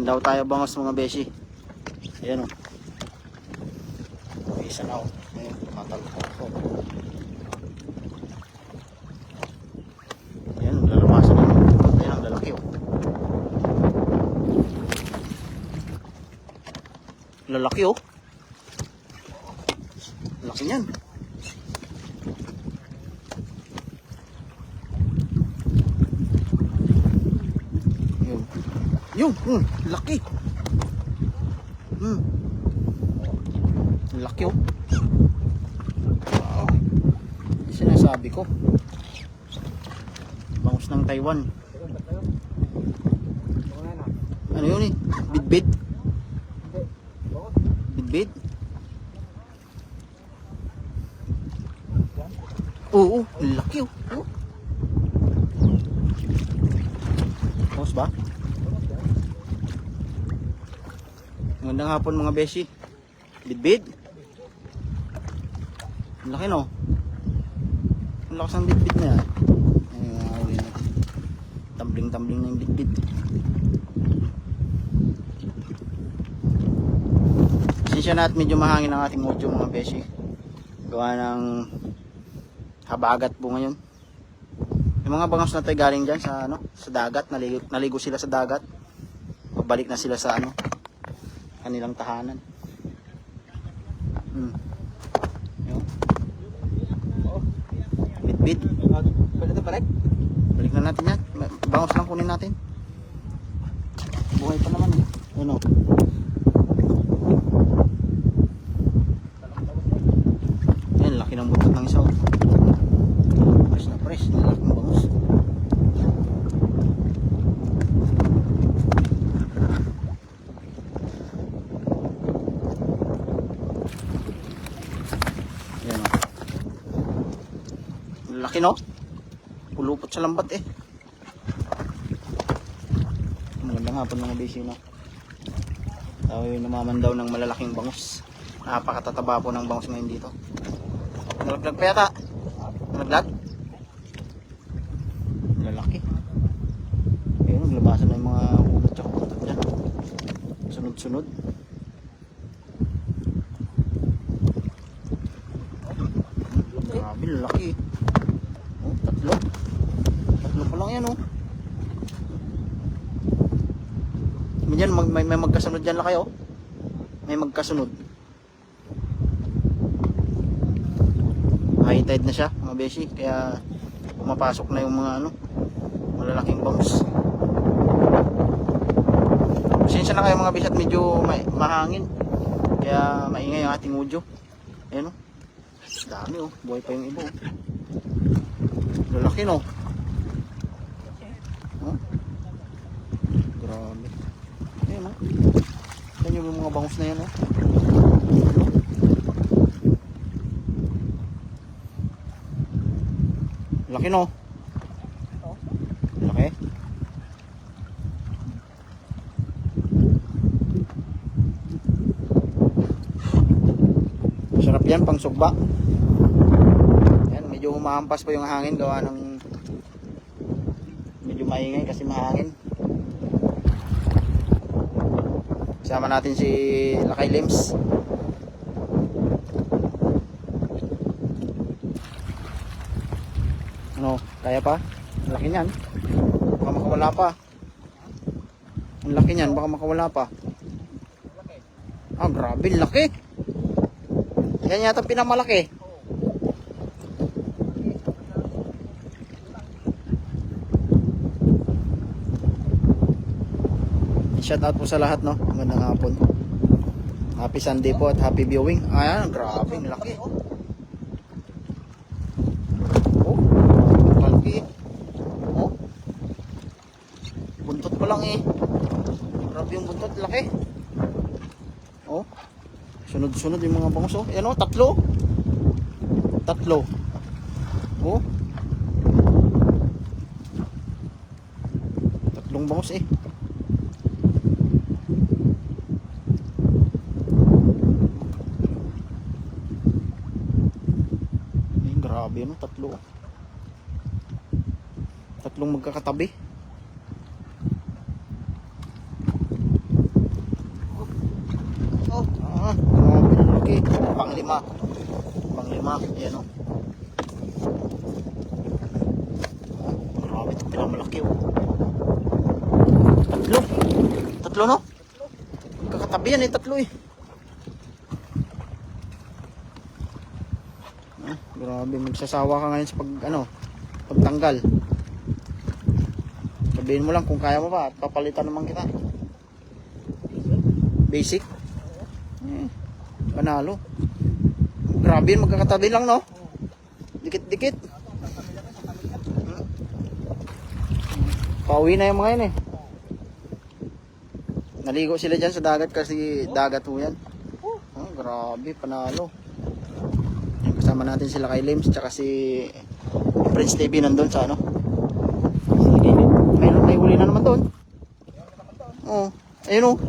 Mandaw tayo bangos mga beshi. Ayan o. Isa na o. Ayan, tumatalpak o. Ayan, lalabasan na yung buntot. Ayan, ang lalaki o. Lalaki o. Laki niyan. Yung, laki. Laki oh. Wow. Sinasabi ko. Bangus ng Taiwan. Ano yun eh? Bidbid? Bidbid? Oo, laki oh. Bangus ba? Magandang hapon mga beshi. Bidbid. Ang laki no. Ang lakas ng bidbid na yan. Tumbling-tumbling na yung bidbid. Pasensya na at medyo mahangin ang ating audio mga beshi. Gawa ng habagat po ngayon. Yung mga bangos na tayo galing dyan sa, sa dagat. Naligo sila sa dagat. Pabalik na sila sa kanilang tahanan. Yun. Bit-bit. Balik na natin yan. Bangos lang kunin natin. Buhay pa naman eh. Ano? Yan, laki ng buntot ng isa. Press na press. Laki ng bangos. Laki no? Pulupot sa lambat eh. Magandang hapon mga besi no? Tayo yung namamandaw ng malalaking bangus. Napakatataba po ng bangus ngayon dito. Nalaglag pa yata? Nalaglag? Lalaki. Ayun, naglabasan na yung mga ulot tsaka putot dyan. Sunod-sunod. Grabe, lalaki eh. Tatlo pa lang yan oh. May magkasunod dyan lang kayo. May magkasunod. High tide na siya mga beshi. Kaya pumapasok na yung mga malalaking bangus. Pasensya na kayo mga beshi at medyo mahangin. Kaya maingay ang ating audio. Ayan oh. Dami oh. Buhay pa yung iba oh. Lalaki no. Grabe. Ayan o. Ayan yung mga bangus na yan o. Laki no. Laki. Masarap yan pang sugba. Medyo humahampas pa yung hangin gawa ng medyo maingay kasi mahangin. Sama natin si Lakay Lims. Ano, kaya pa? Ang laki niyan. Baka makawala pa. Ang laki niyan, baka makawala pa. Ah, grabe, laki. Yan yata pinamalaki. Shout out po sa lahat no. Magandang hapon. Happy Sunday po at happy viewing. Ayan, grabe, laki. Oh, kalki. Oh. Buntot pa lang eh. Grabe yung buntot, laki. Oh. Sunod-sunod yung mga bangus oh. Ayan oh, tatlo. Oh. Tatlong bangus eh. Grabe no, tatlong magkakatabi. lima. Pang-lima. Ayan o. Grabe ito, pinakamalaki o. Tatlo. Tatlo no? Kakatabi yan eh, tatlo eh. Grabe, magsasawa ka ngayon sa pagtanggal. Sabihin mo lang kung kaya mo pa at papalitan naman kita. Basic. Panalo. Grabe yun, magkakatabi lang no? Dikit-dikit. Pauwi na yung mga yun eh. Naligo sila dyan sa dagat kasi dagat po yan. Grabe, panalo. Kasama natin sila kay Lims tsaka si Prince TV nandun sa ano. May huli na naman doon. Oo. Ayun o.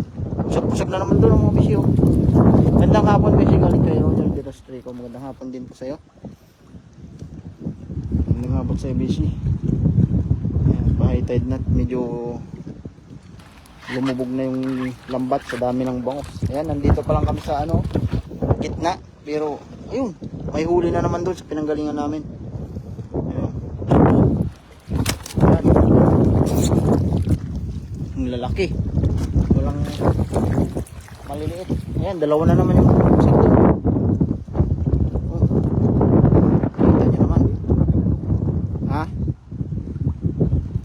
Pusag-pusag na naman doon ang mga bisyo. Magandang hapon bisyo. Galing kayo Roger de los Trico. Magandang hapon din po sa'yo. Magandang hapon sa'yo bisyo. High tide na. Medyo lumubog na yung lambat sa dami ng bangos. Ayan, nandito pa lang kami sa ano, gitna. Pero ayun, may huli na naman doon sa pinanggalingan namin. Ayun. Ang lalaki. Walang maliliit. Ayan, dalawa na naman yung pusag doon. Oh. Kita nyo naman. Ha?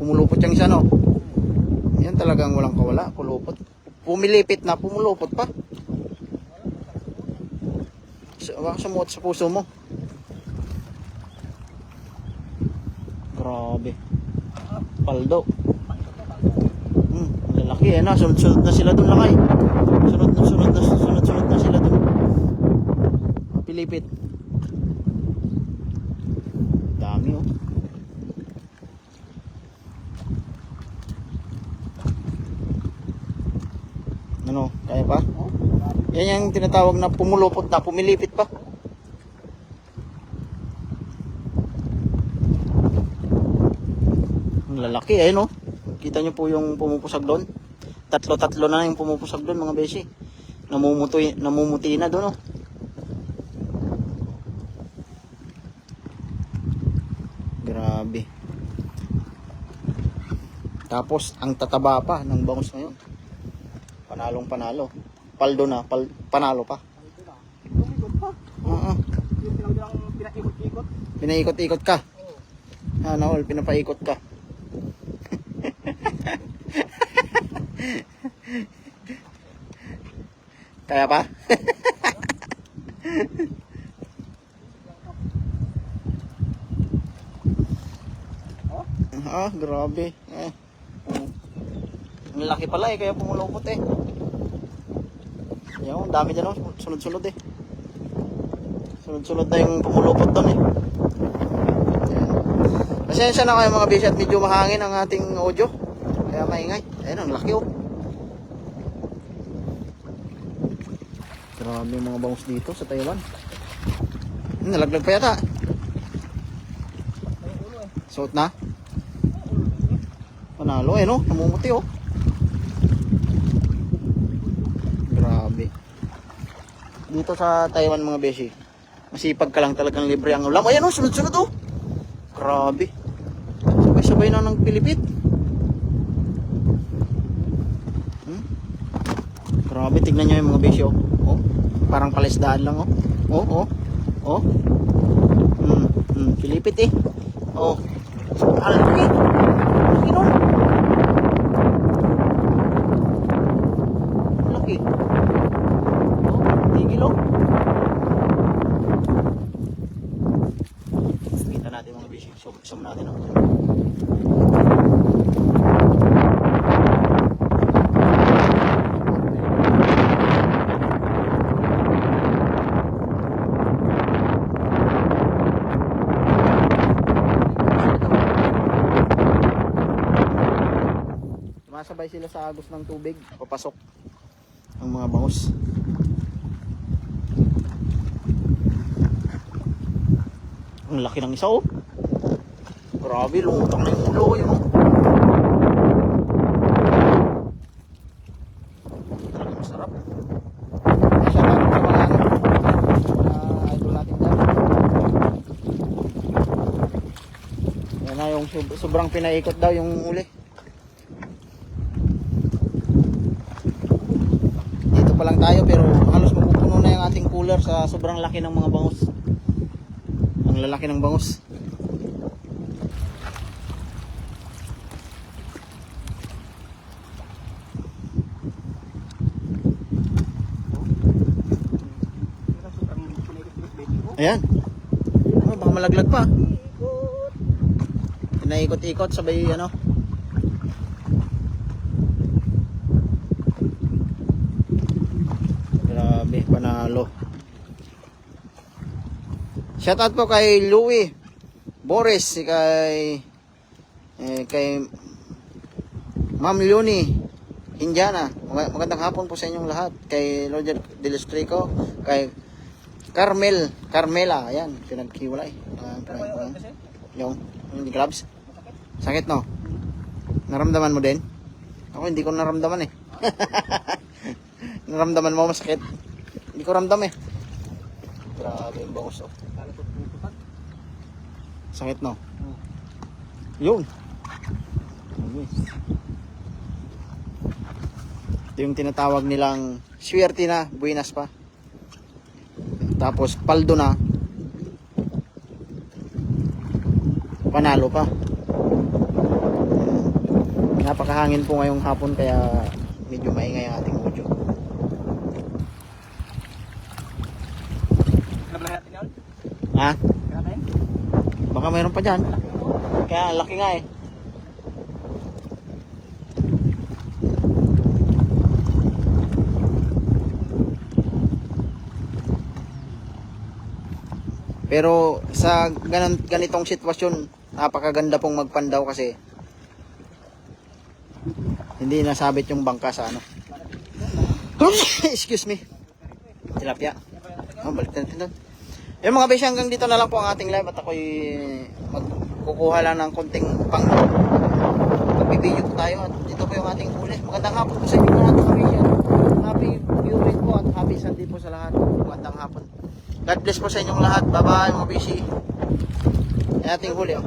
Pumulupot yung isa no? Yan talagang walang kawala, pulupot. Pumilipit na, pumulupot pa. Sumuot sa puso mo. Grabe. Paldo. Lalaki eh na, sunod-sunod na sila dun lakay. Sunod na sila dun. Pilipit. Dami oh. Ano, kaya pa? Yan yung tinatawag na pumulupot na, pumilipit pa. Ang lalaki eh no. Kita nyo po yung pumupusag doon. Tatlo na yung pumupusag doon mga beshi. Namumuti na doon oh. Grabe. Tapos ang tataba pa ng bangus ngayon. Panalong panalo. Paldo na, panalo pa. Pinaikot-ikot ka. All, pinapaikot ka. Kaya pa? Grabe. Ang laki pala eh, kaya pumulupot eh. Yung dami dyan oh, sunod-sunod eh. Sunod-sunod na yung pumulupot doon eh. Ayan. Pasensya na kayo mga bishi at medyo mahangin ang ating audio. Kaya maingay. Ayan, ang laki oh. Grabe mga bangus dito sa Taiwan. Nalaglag pa yata. Suot na. Panalo eh no, namumuti oh. Grabe. Dito sa Taiwan mga beshi, masipag ka lang talagang libre ang ulam. Ayan o, sunod-sunod o. Grabe. Sabay-sabay na ng pilipit. Grabe, tignan nyo yung mga beshi o. Oh, parang palisdaan lang o. Oh. Pilipit eh. Oh. Alaki. Alaki nun. Alaki. Tigil oh. Kita natin mga bishi. Sum natin oh. Masabay sila sa agos ng tubig, papasok ang mga bangus. Ang laki ng isa oh. Grabe, lumutang na yung ulo yun oh. Talagang masarap. Siya lang sa mga na yung sobrang pinaikot daw yung uli. Dito pa lang tayo pero halos mapupuno na yung ating cooler sa sobrang laki ng mga bangus. Ang lalaki ng bangus. Ayan. Oh, baka malaglag pa. Pinaikot-ikot sabay ano. Grabe, panalo. Shoutout po kay Louie Boris, kay Ma'am Leonie Indiana. Magandang hapon po sa inyong lahat. Kay Roger Delestrico, kay Carmela, ayan, pinaghiwalay. Yung gloves. Sakit, no? Naramdaman mo din? Ako hindi ko naramdaman eh. Naramdaman mo masakit? Hindi ko ramdam eh. Grabe yung bangus, oh. Sakit, no? Yun. Ito yung tinatawag nilang swerte na, buenas pa. Tapos paldo na, panalo pa. Napakahangin po ngayong hapon kaya medyo maingay ang ating audio. Ha? Baka mayroon pa dyan. Kaya laki nga eh. Pero sa ganitong sitwasyon, napakaganda pong magpandaw kasi hindi nasabit yung bangka sa ano. Excuse me. Tilapia. Oh, balik natin doon. Yung mga beshi, hanggang dito na lang po ang ating live at ako'y magkukuha lang ng konting pang magbibideo po tayo at dito po yung ating huli. Magandang hapon po sa inyo lahat mga beshi. Happy viewing po at happy Sunday po sa lahat. Magandang hapon. God bless po sa inyong lahat. Bye bye mga beshi. Yung ating huli, oh.